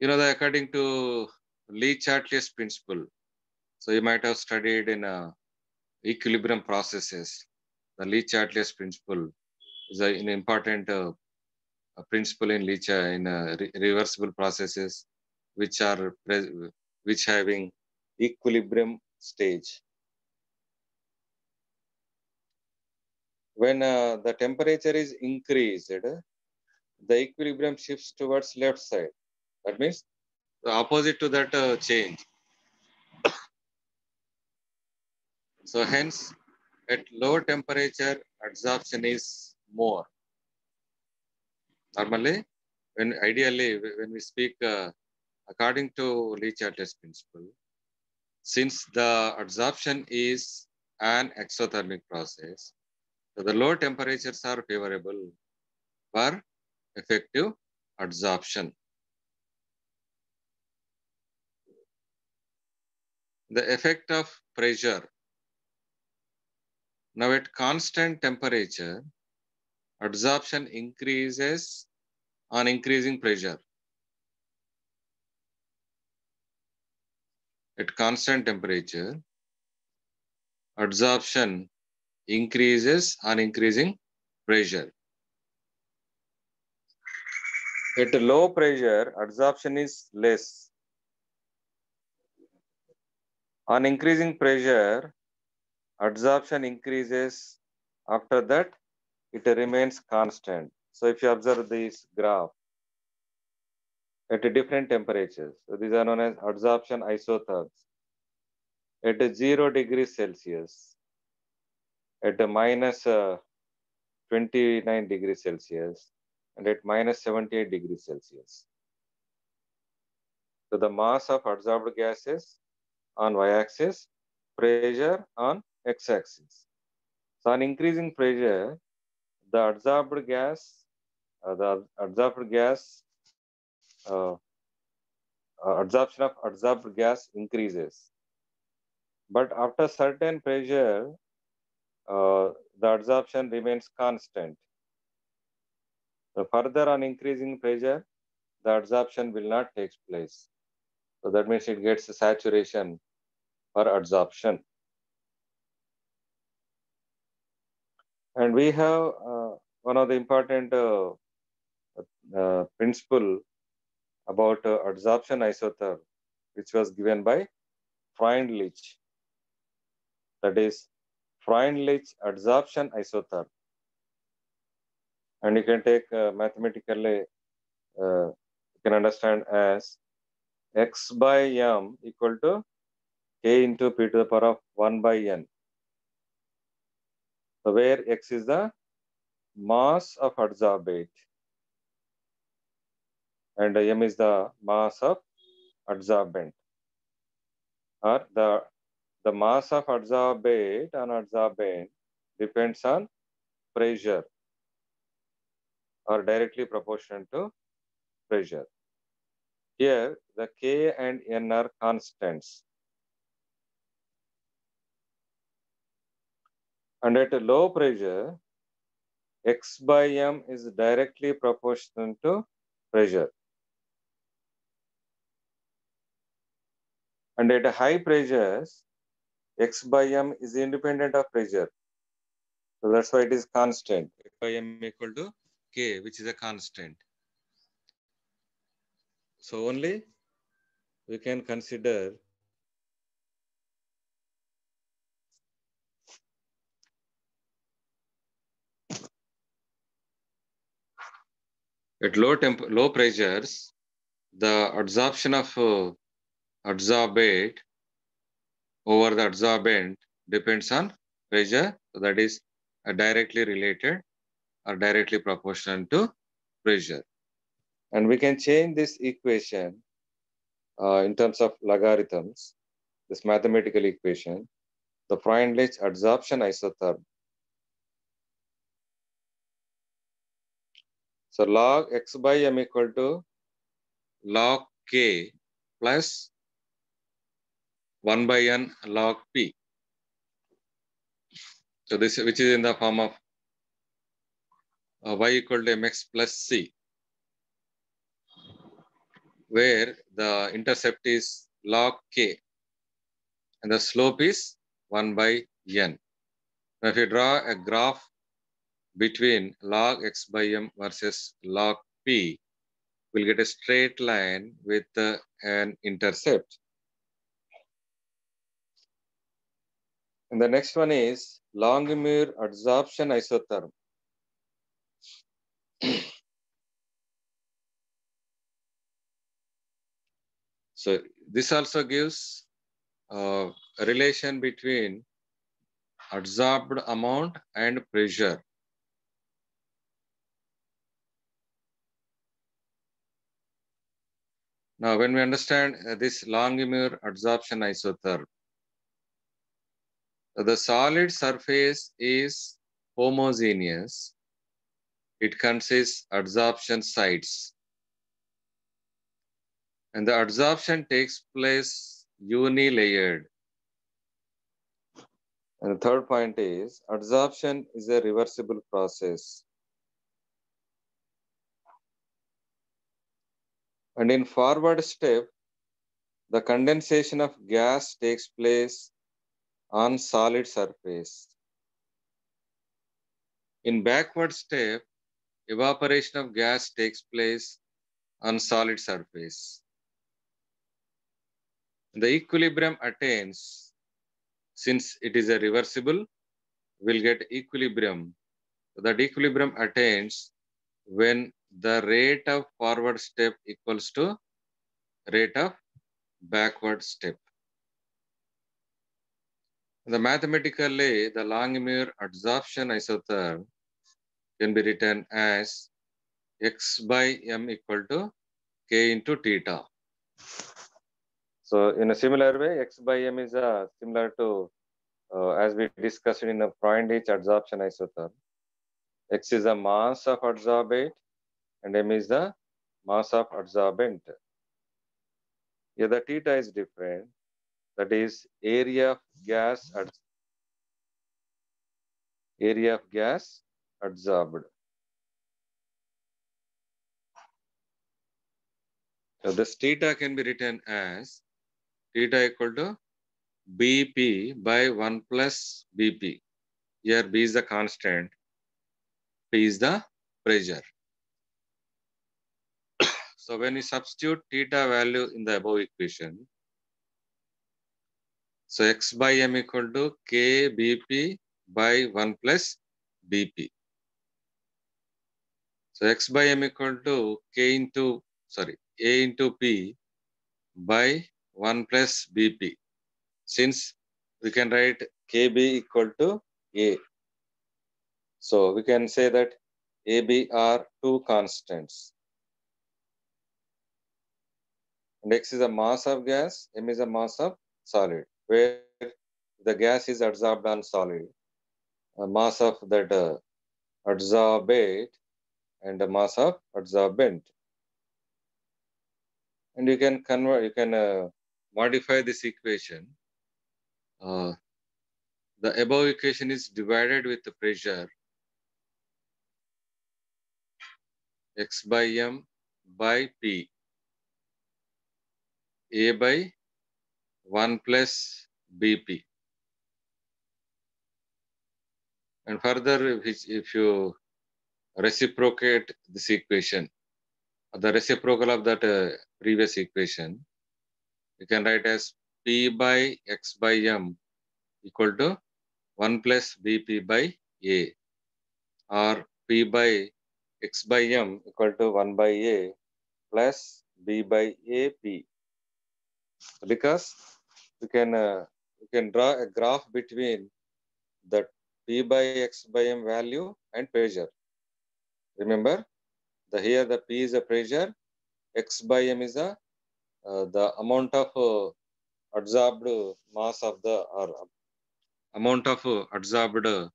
You know, according to Le-Chatelier's principle, so you might have studied in equilibrium processes. The Le-Chatelier's principle is an important principle in reversible processes, which are which having equilibrium stage. When the temperature is increased, the equilibrium shifts towards left side. That means the opposite to that change. So hence, at low temperature, adsorption is more. Normally, when we speak according to Le-Chatelier's principle, since the adsorption is an exothermic process, so the low temperatures are favorable for effective adsorption. The effect of pressure. Now at constant temperature, adsorption increases on increasing pressure. At constant temperature, adsorption increases on increasing pressure. At a low pressure, adsorption is less. On increasing pressure, adsorption increases. After that, it remains constant. So if you observe this graph at different temperatures, so these are known as adsorption isotherms. At 0 degrees Celsius, at a minus 29 degrees Celsius, and at minus 78 degrees Celsius. So the mass of adsorbed gases on y-axis, pressure on x-axis. So on increasing pressure, the adsorbed gas, absorption of adsorbed gas increases. But after certain pressure, the adsorption remains constant. So further on increasing pressure, the adsorption will not take place. So that means it gets a saturation for adsorption. And we have one of the important principle about adsorption isotherm, which was given by Freundlich. That is Freundlich adsorption isotherm. And you can take mathematically, you can understand as x by m equal to k into p to the power of 1 by n. So where x is the mass of adsorbate and m is the mass of adsorbent, or the mass of adsorbate and adsorbent depends on pressure or directly proportional to pressure. Here the k and n are constants. And at a low pressure, x by m is directly proportional to pressure. And at high pressures, x by m is independent of pressure. So that's why it is constant. X by m equal to k, which is a constant. So only we can consider at low pressures, the adsorption of adsorbate over the adsorbent depends on pressure. So that is directly related or directly proportional to pressure. And we can change this equation in terms of logarithms, this mathematical equation, the Freundlich adsorption isotherm. So log x by m equal to log k plus 1 by n log p. So this, which is in the form of y equal to mx plus c, where the intercept is log k and the slope is 1 by n. Now if you draw a graph between log x by m versus log p, we'll get a straight line with an intercept. And the next one is Langmuir adsorption isotherm. So this also gives a relation between adsorbed amount and pressure. Now, when we understand this Langmuir adsorption isotherm, the solid surface is homogeneous. It consists adsorption sites. And the adsorption takes place unilayered. And the third point is adsorption is a reversible process. And in forward step, the condensation of gas takes place on solid surface. In backward step, evaporation of gas takes place on solid surface. The equilibrium attains, since it is a reversible, we'll get equilibrium. That equilibrium attains when the rate of forward step equals to rate of backward step. Mathematically, the Langmuir adsorption isotherm can be written as x by m equal to k into theta. So in a similar way, x by m is similar to as we discussed in the Freundlich adsorption isotherm. X is the mass of adsorbate and m is the mass of adsorbent. Here the theta is different. That is area of gas adsorbed. So this theta can be written as theta equal to Bp by 1 plus Bp. Here B is the constant, P is the pressure. So when we substitute theta value in the above equation, so x by m equal to k Bp by 1 plus Bp. So x by m equal to A into P by 1 plus Bp. Since we can write Kb equal to A. So we can say that AB are two constants. And X is a mass of gas, M is a mass of solid, where the gas is adsorbed on solid. A mass of that adsorbate and a mass of adsorbent. And you can modify this equation. The above equation is divided with the pressure x by m by p, A by 1 plus Bp. And further, if you reciprocate this equation, the reciprocal of that previous equation, you can write as P by x by m equal to 1 plus Bp by A, or P by x by m equal to 1 by A plus B by AP. Because you can draw a graph between the P by x by m value and pressure. Remember, here the P is a pressure, x by m is the amount of adsorbed mass of the or amount of adsorbed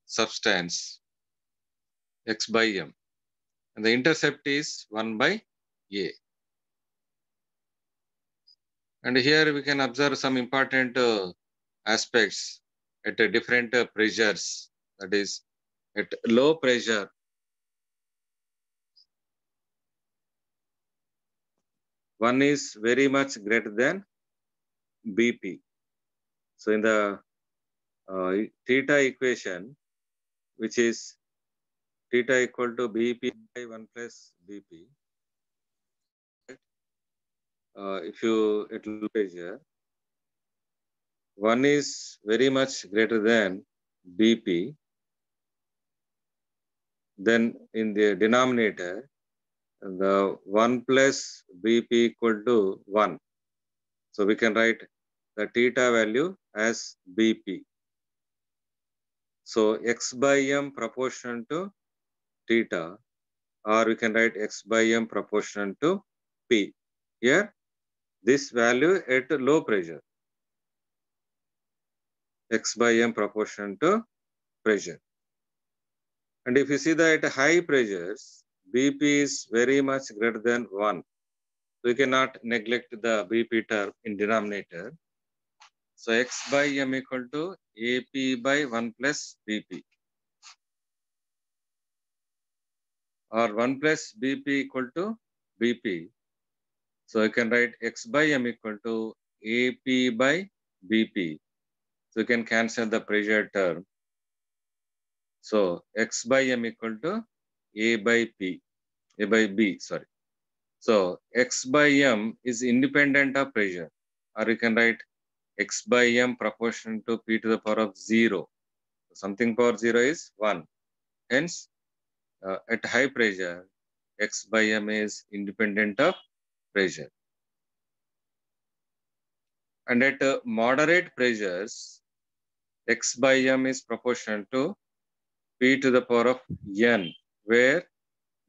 substance, x by m, and the intercept is 1 by A. And here we can observe some important aspects at different pressures. That is, at low pressure, one is very much greater than Bp. So in the theta equation, which is theta equal to Bp by 1 plus Bp, if you at low pressure, one is very much greater than Bp, then in the denominator, the 1 plus Bp equal to 1. So we can write the theta value as Bp. So x by m proportional to theta, or we can write x by m proportional to P. Here, this value at low pressure, x by m proportional to pressure. And if you see that at high pressures, Bp is very much greater than 1. We cannot neglect the Bp term in denominator. So x by m equal to AP by 1 plus Bp, or 1 plus Bp equal to Bp. So I can write x by m equal to AP by Bp. So you can cancel the pressure term. So X by M equal to A by B, sorry. So X by M is independent of pressure, or you can write X by M proportional to P to the power of 0. Something power 0 is 1. Hence, at high pressure, X by M is independent of pressure. And at moderate pressures, X by M is proportional to P to the power of N, where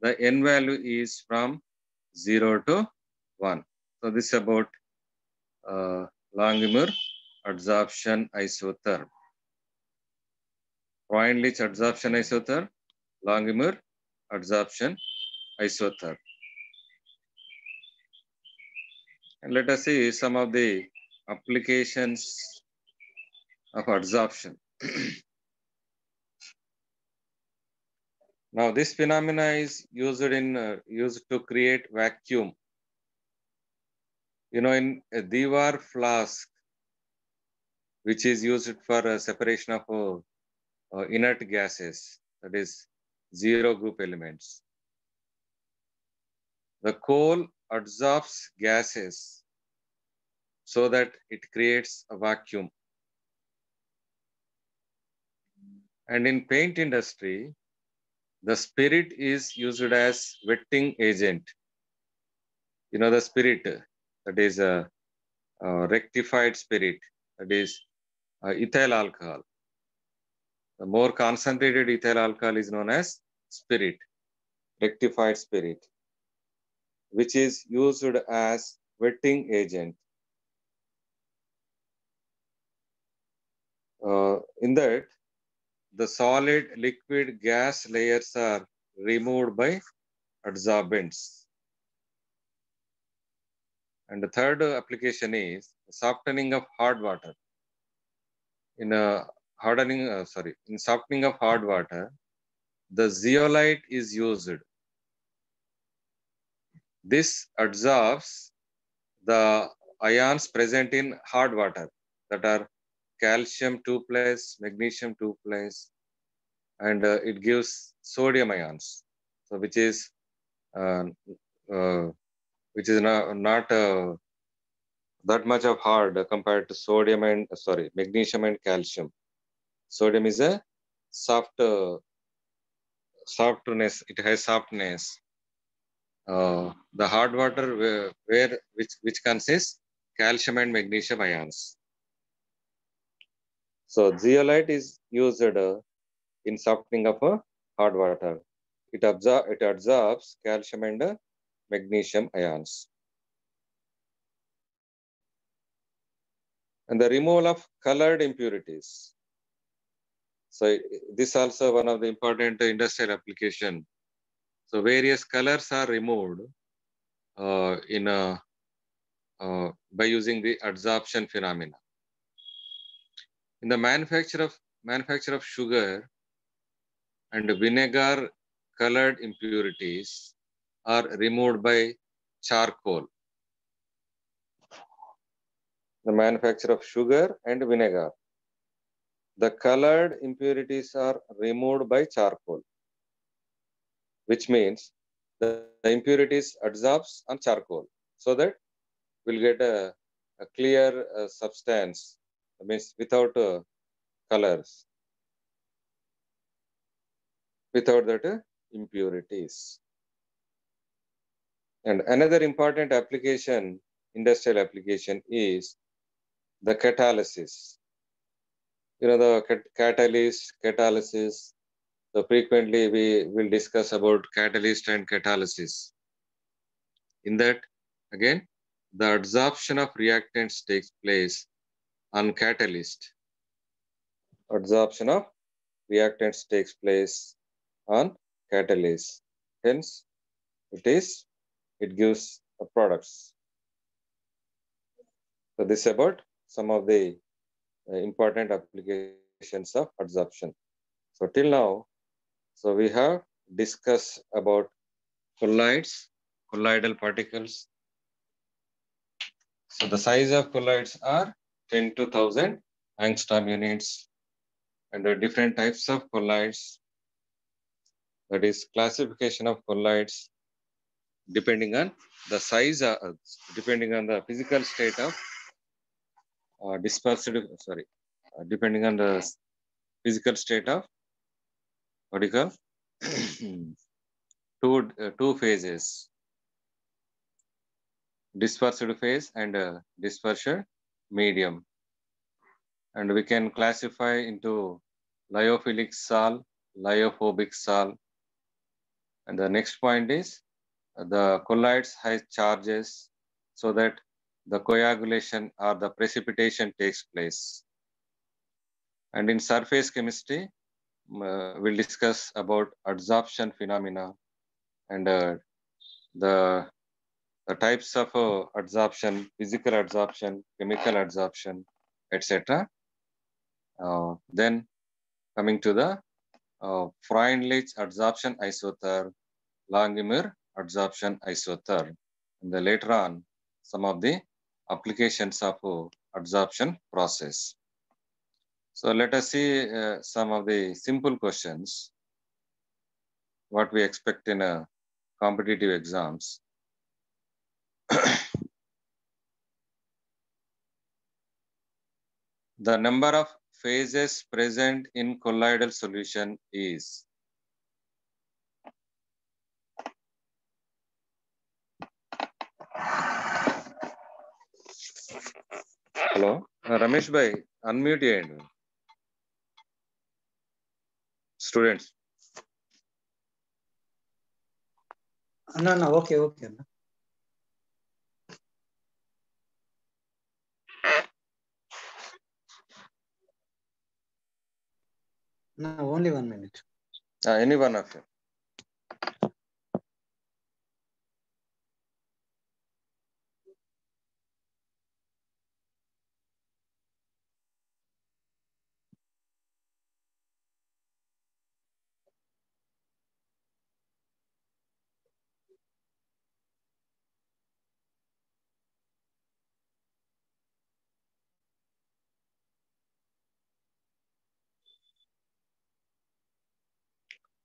the N value is from 0 to 1. So this is about Langmuir adsorption isotherm. Freundlich adsorption isotherm, Langmuir adsorption isotherm. And let us see some of the applications of adsorption. Now, this phenomena is used to create vacuum. You know, in a Dewar flask, which is used for separation of inert gases, that is zero group elements. The coal adsorbs gases so that it creates a vacuum. And in paint industry, the spirit is used as wetting agent. You know, the spirit, that is a rectified spirit, that is ethyl alcohol. The more concentrated ethyl alcohol is known as spirit, rectified spirit, which is used as wetting agent. In that, the solid, liquid, gas layers are removed by adsorbents. And the third application is softening of hard water. In softening of hard water, the zeolite is used. This adsorbs the ions present in hard water, that are calcium 2+, magnesium 2+, and it gives sodium ions, so which is not that much of hard compared to sodium and magnesium and calcium. Sodium is a softness. It has softness. The hard water which consists calcium and magnesium ions. So zeolite is used in softening of hard water. It absorbs calcium and magnesium ions. And the removal of colored impurities. So this also one of the important industrial application. So various colors are removed by using the adsorption phenomena. In the manufacture of sugar and vinegar, colored impurities are removed by charcoal. The manufacture of sugar and vinegar, the colored impurities are removed by charcoal, which means the impurities adsorbs on charcoal, so that we'll get a clear substance, means without colors, without that impurities. And another important application, industrial application, is the catalysis. You know, the catalysis. So frequently we will discuss about catalyst and catalysis. In that, again, the adsorption of reactants takes place on catalyst. Adsorption of reactants takes place on catalyst. Hence, it gives products. So this is about some of the important applications of adsorption. So till now, so we have discussed about colloids, colloidal particles. So the size of colloids are 10 to 1000 angstrom units, and there are different types of colloids. that is classification of colloids depending on the size, depending on the physical state of depending on the physical state of what do you call two phases, dispersed phase and dispersed medium. And we can classify into lyophilic sal, lyophobic sal. And the next point is the colloids has charges so that the coagulation or the precipitation takes place. And in surface chemistry, we'll discuss about adsorption phenomena and the types of adsorption, physical adsorption, chemical adsorption, etc. Then coming to the Freundlich adsorption isotherm, Langmuir adsorption isotherm, and then later on some of the applications of adsorption process. So let us see some of the simple questions what we expect in a competitive exams. The number of phases present in colloidal solution is hello Ramesh bhai, unmute చేయండి students. No, okay. No, only 1 minute. Any one of you.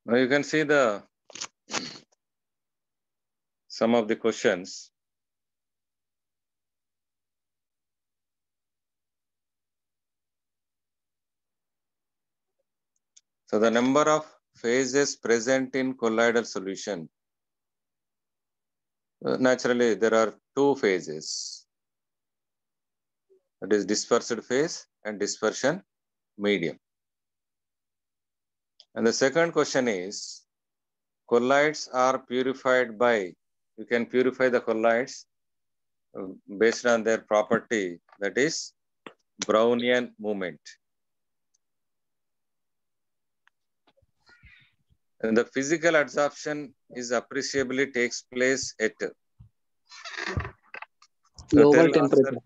Now you can see the some of the questions. So the number of phases present in colloidal solution. Naturally, there are two phases. That is dispersed phase and dispersion medium. And the second question is, colloids are purified by, you can purify the colloids based on their property, that is Brownian movement. And the physical adsorption is appreciably takes place at lower temperature.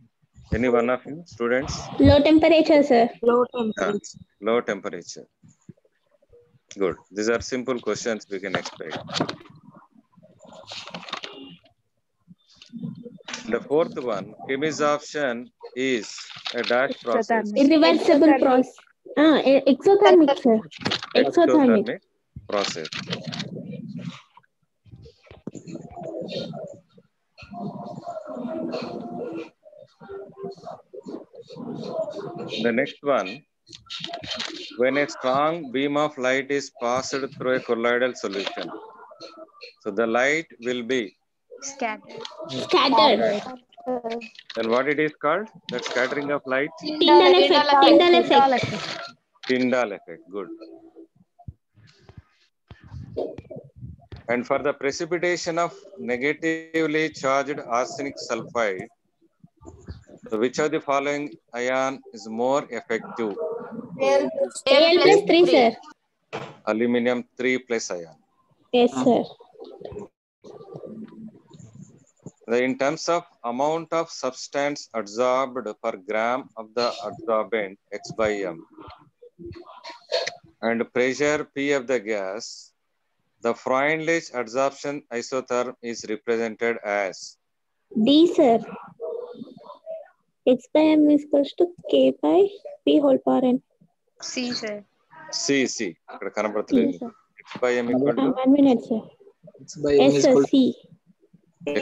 Any one of you students? Low temperature, sir. Low temperature. Low temperature. Good. These are simple questions we can expect. The fourth one, chemisorption is a dash process. Irreversible process. Exothermic, sir. Exothermic process. The next one, when a strong beam of light is passed through a colloidal solution, so the light will be scattered. Then what it is called? That scattering of light? Tyndall effect. Tyndall effect. Good. And for the precipitation of negatively charged arsenic sulfide, so which of the following ion is more effective? Al+3, sir. Aluminum 3+ ion. Yes, sir. In terms of amount of substance adsorbed per gram of the adsorbent X/m and pressure P of the gas, the Freundlich adsorption isotherm is represented as D, sir. X/m is equals to K/P whole power n. C, sir. C. ఇక్కడ కనబడతలేదు. by m equal to 1 minute, sir. X by m Yes, is sir. equal C.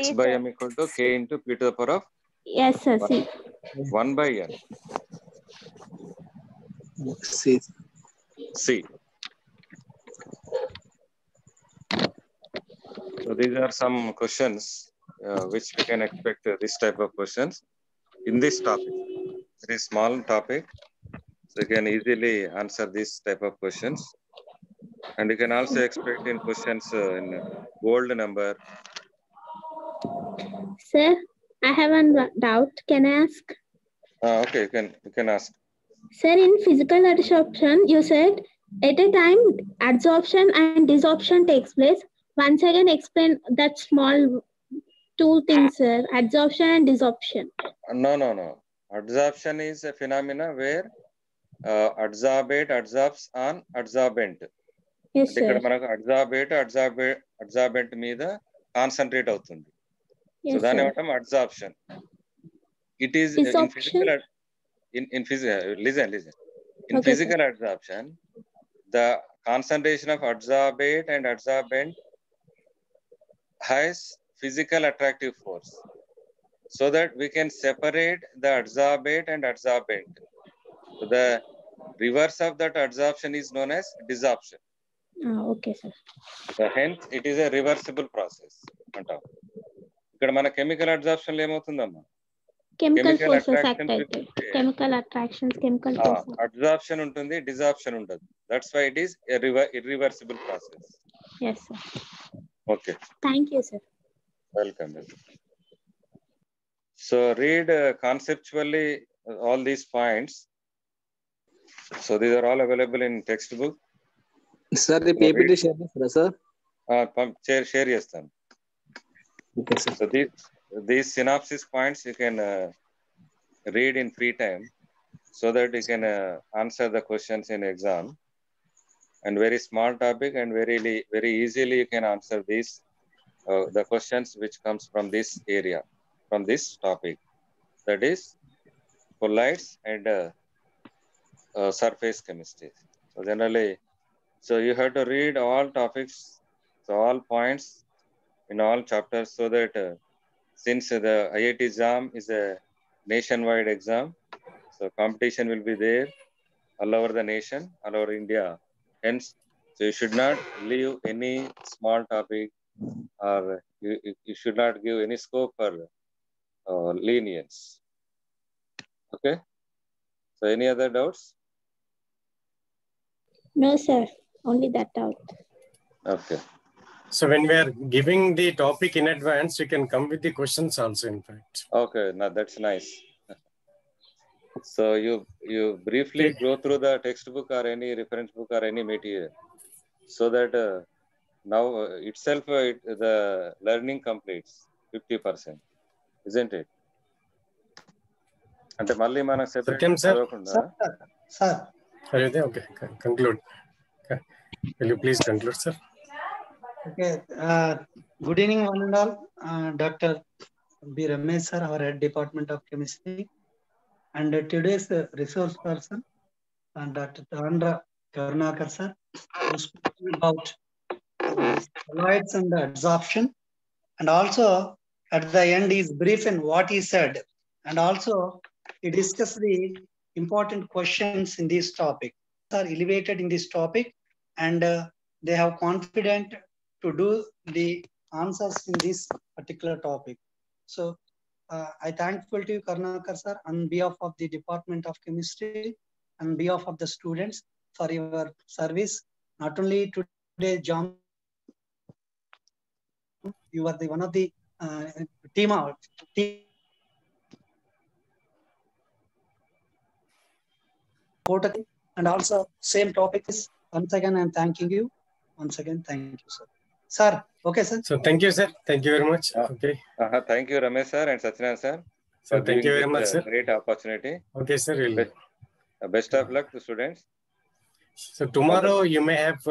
x by m equal to k into p to the power of Yes, sir. C. 1 by n. to C. C. So these are some questions which we can expect this type of questions in this topic. Very small topic, so you can easily answer this type of questions. And you can also expect in questions in bold number. Sir, I have one doubt. Can I ask? Okay, you can ask. Sir, in physical adsorption, you said at a time adsorption and desorption takes place. Once again, explain that small two things, sir. Adsorption and desorption. No. Adsorption is a phenomena where adsorbate adsorbs on adsorbent. Yes, అంటే ఇక్కడ sir. మనకు adsorbent మీద concentrate అవుతుంది. So Yes, దాని sir. ఏమంటాం adsorption. It is in Desorption. physical listen in Okay, physical adsorption, the concentration of adsorbate and adsorbent has physical attractive force, so that we can separate the adsorbate and adsorbent. So the reverse of that adsorption is known as desorption. Okay, sir. So hence it is a reversible process అంటాం. ఇక్కడ మన chemical adsorption ఏమవుతుందమ్మా? Chemical Chemical forces attraction act అయితే. Chemical attractions, chemical forces. Adsorption ఉంటుంది, డిజార్ప్షన్ ఉండదు. That's why it is a irreversible process. Yes, sir. Okay. Thank you, sir. Welcome. So read conceptually all these points. So these are all available in textbook. Sir, the PPT share చేస్తారా sir? Share చేస్తాను. Okay, sir. So these synopsis points you can read in free time, so that you can answer the questions in exam. And very small topic, and very easily you can answer these the questions which comes from this area, from this topic, that is colloids and surface chemistry. So generally, so you have to read all topics, so all points in all chapters, so that since the IIT exam is a nationwide exam, so competition will be there all over the nation, all over India. Hence, so you should not leave any small topic, or you should not give any scope for lenience. Okay. So any other doubts? No, sir. Only that doubt. Okay. So when we are giving the topic in advance, you can come with the questions also, in fact. Okay, now that's nice. So you briefly go through the textbook or any reference book or any material, so that now itself the learning completes 50%, isn't it? అంటే మళ్ళీ మనం separate చదవకుండా. Sir. Are you there? Okay. Conclude. Okay. Will you please conclude, sir? Okay. Good evening, one and all. Dr. B. Ramesh, sir, our head department of chemistry, and today's resource person, Dr. Chandra Karnakar, sir, who spoke about colloids and adsorption, and also at the end he is brief in what he said, and also he discussed the important questions in this topic. Are elevated in this topic, and they have confident to do the answers in this particular topic. So I thankful to you, Karnakar sir, on behalf of the Department of Chemistry, on behalf of the students, for your service. Not only today, John, you are the one of the team out. And also same topic is once again I'm thanking you. Once again, thank you, sir. Sir, okay, sir. So thank you, sir. Thank you very much. Okay. Thank you, Ramesh sir and Satyanarayana sir. So thank you very much, sir. Great opportunity. Okay, sir. Best of luck to students. So tomorrow you may have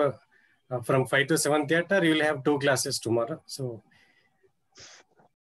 from 5 to 7 theater, you will have 2 classes tomorrow. So